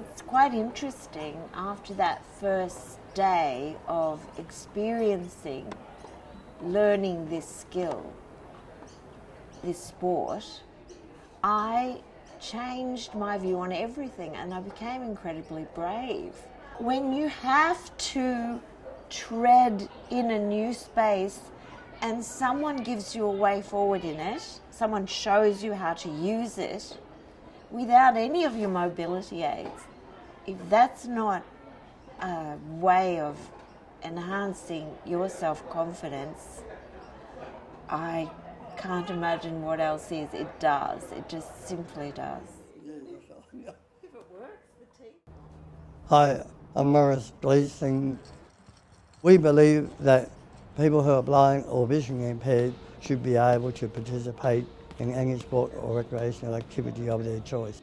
Well, it's quite interesting. After that first day of experiencing, learning this skill, this sport, I changed my view on everything and I became incredibly brave. When you have to tread in a new space and someone gives you a way forward in it, someone shows you how to use it without any of your mobility aids, if that's not a way of enhancing your self-confidence, I can't imagine what else is. It does. It just simply does. Hi, I'm Morris Gleeson. We believe that people who are blind or vision impaired should be able to participate in any sport or recreational activity of their choice.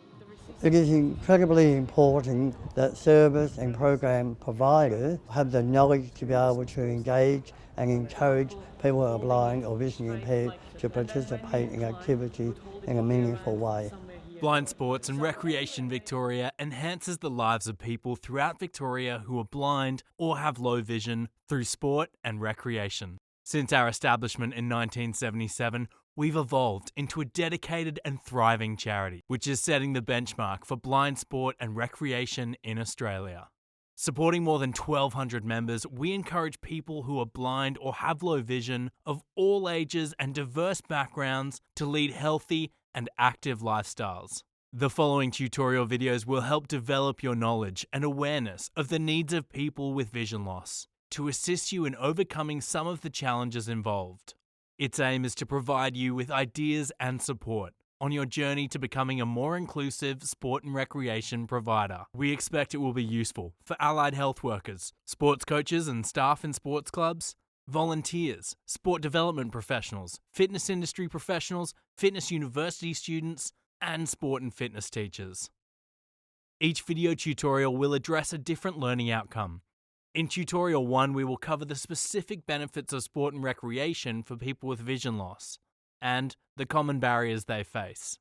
It is incredibly important that service and program providers have the knowledge to be able to engage and encourage people who are blind or vision impaired to participate in activity in a meaningful way. Blind Sports and Recreation Victoria enhances the lives of people throughout Victoria who are blind or have low vision through sport and recreation. Since our establishment in 1977, we've evolved into a dedicated and thriving charity, which is setting the benchmark for blind sport and recreation in Australia. Supporting more than 1,200 members, we encourage people who are blind or have low vision of all ages and diverse backgrounds to lead healthy and active lifestyles. The following tutorial videos will help develop your knowledge and awareness of the needs of people with vision loss to assist you in overcoming some of the challenges involved. Its aim is to provide you with ideas and support on your journey to becoming a more inclusive sport and recreation provider. We expect it will be useful for allied health workers, sports coaches and staff in sports clubs, volunteers, sport development professionals, fitness industry professionals, fitness university students, and sport and fitness teachers. Each video tutorial will address a different learning outcome. In Tutorial 1, we will cover the specific benefits of sport and recreation for people with vision loss and the common barriers they face.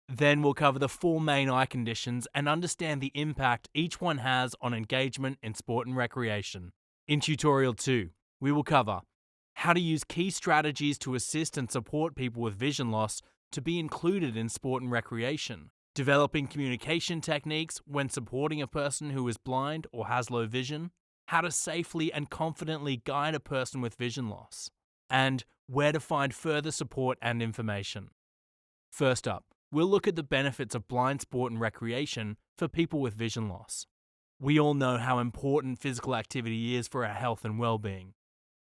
Then we'll cover the 4 main eye conditions and understand the impact each one has on engagement in sport and recreation. In Tutorial 2, we will cover how to use key strategies to assist and support people with vision loss to be included in sport and recreation, developing communication techniques when supporting a person who is blind or has low vision, how to safely and confidently guide a person with vision loss, and where to find further support and information. First up, we'll look at the benefits of blind sport and recreation for people with vision loss. We all know how important physical activity is for our health and well-being.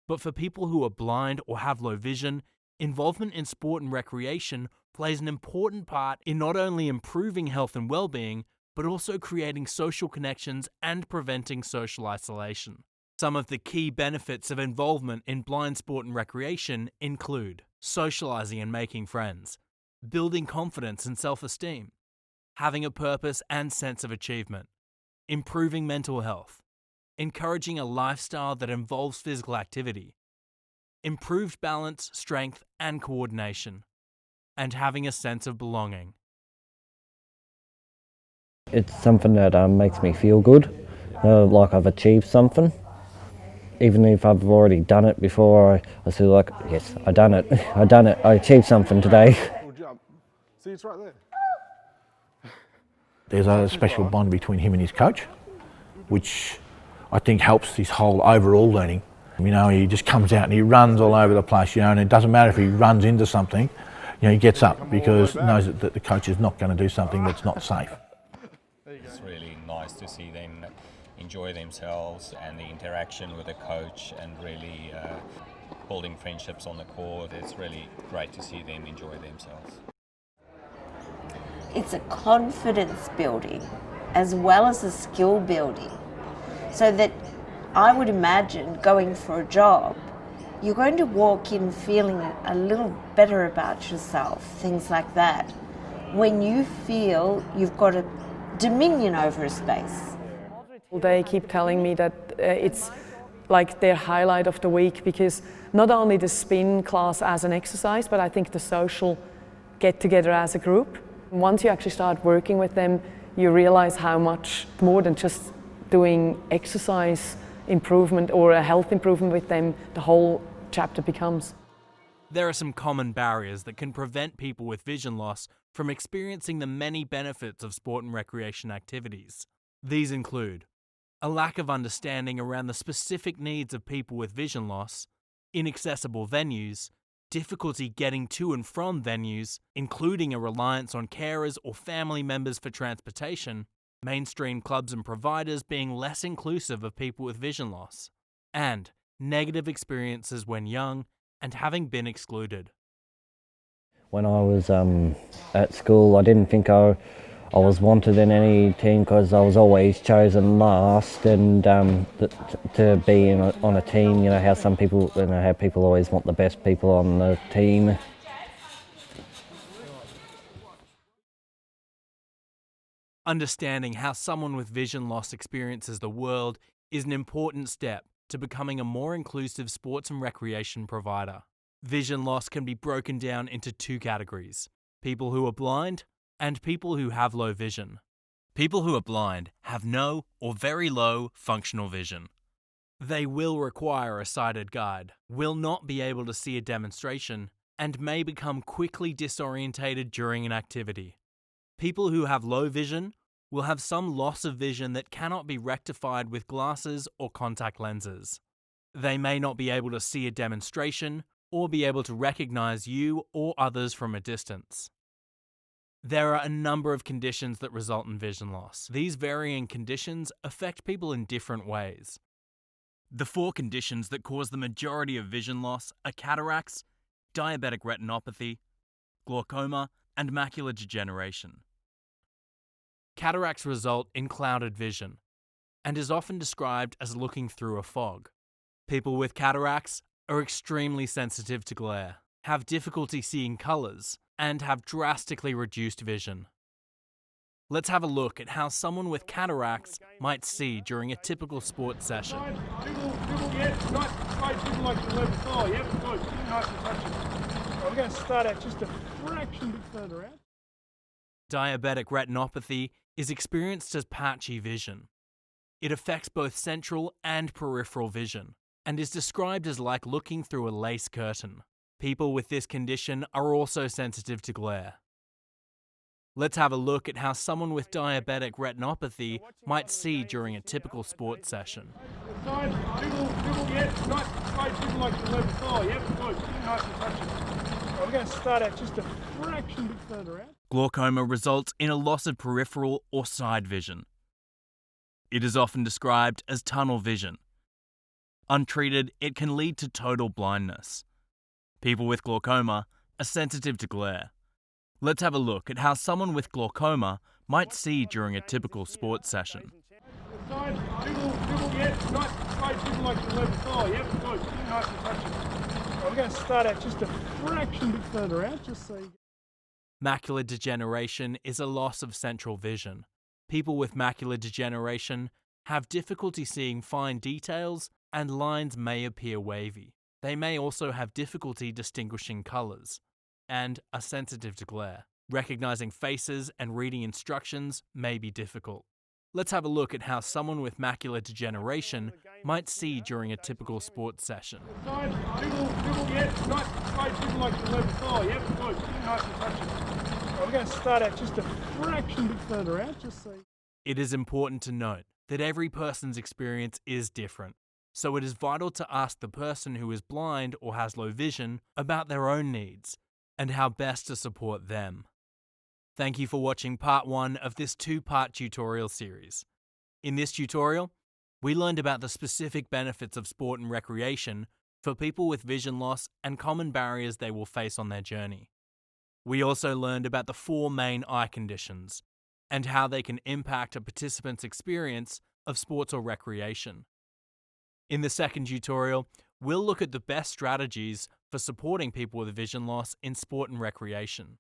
But for people who are blind or have low vision, involvement in sport and recreation plays an important part in not only improving health and well-being, but also creating social connections and preventing social isolation. Some of the key benefits of involvement in blind sport and recreation include socializing and making friends, building confidence and self-esteem, having a purpose and sense of achievement, improving mental health, encouraging a lifestyle that involves physical activity, improved balance, strength, and coordination, and having a sense of belonging. It's something that makes me feel good, like I've achieved something. Even if I've already done it before, I feel like, yes, I done it, I achieved something today. See, it's right there. There's a special bond between him and his coach, which I think helps his whole overall learning. You know, he just comes out and he runs all over the place, you know, and it doesn't matter if he runs into something, you know, he gets up because he knows that the coach is not going to do something that's not safe. It's really nice to see them enjoy themselves and the interaction with the coach and really building friendships on the court. It's really great to see them enjoy themselves. It's a confidence building as well as a skill building. So that I would imagine going for a job, you're going to walk in feeling a little better about yourself, things like that, when you feel you've got a dominion over a space. They keep telling me that it's like their highlight of the week, because not only the spin class as an exercise, but I think the social get together as a group. Once you actually start working with them, you realize how much more than just doing exercise improvement or a health improvement with them, the whole chapter becomes. There are some common barriers that can prevent people with vision loss from experiencing the many benefits of sport and recreation activities. These include a lack of understanding around the specific needs of people with vision loss, inaccessible venues, difficulty getting to and from venues, including a reliance on carers or family members for transportation, mainstream clubs and providers being less inclusive of people with vision loss, and negative experiences when young and having been excluded. When I was at school, I didn't think I was wanted in any team because I was always chosen last, and to be on a team, you know how some people, how people always want the best people on the team. Understanding how someone with vision loss experiences the world is an important step to becoming a more inclusive sports and recreation provider. Vision loss can be broken down into two categories: people who are blind and people who have low vision. People who are blind have no or very low functional vision. They will require a sighted guide, will not be able to see a demonstration, and may become quickly disorientated during an activity. People who have low vision will have some loss of vision that cannot be rectified with glasses or contact lenses. They may not be able to see a demonstration or be able to recognize you or others from a distance. There are a number of conditions that result in vision loss. These varying conditions affect people in different ways. The 4 conditions that cause the majority of vision loss are cataracts, diabetic retinopathy, glaucoma, and macular degeneration. Cataracts result in clouded vision and is often described as looking through a fog. People with cataracts are extremely sensitive to glare, have difficulty seeing colours, and have drastically reduced vision. Let's have a look at how someone with cataracts might see during a typical sports session. We're going to start out just a fraction bit further out. Diabetic retinopathy is experienced as patchy vision. It affects both central and peripheral vision and is described as like looking through a lace curtain. People with this condition are also sensitive to glare. Let's have a look at how someone with diabetic retinopathy might see during a typical sports session. We're going to start out just a fraction bit further out. Glaucoma results in a loss of peripheral or side vision. It is often described as tunnel vision. Untreated, it can lead to total blindness. People with glaucoma are sensitive to glare. Let's have a look at how someone with glaucoma might see during a typical sports session. We're going to start out just a fraction bit further out, just so you... Macular degeneration is a loss of central vision. People with macular degeneration have difficulty seeing fine details and lines may appear wavy. They may also have difficulty distinguishing colours and are sensitive to glare. Recognizing faces and reading instructions may be difficult. Let's have a look at how someone with macular degeneration might see during a typical sports session. We're going to start out just a fraction bit further out, just so... It is important to note that every person's experience is different, so it is vital to ask the person who is blind or has low vision about their own needs and how best to support them. Thank you for watching part 1 of this 2-part tutorial series. In this tutorial, we learned about the specific benefits of sport and recreation for people with vision loss and common barriers they will face on their journey. We also learned about the 4 main eye conditions and how they can impact a participant's experience of sports or recreation. In the second tutorial, we'll look at the best strategies for supporting people with vision loss in sport and recreation.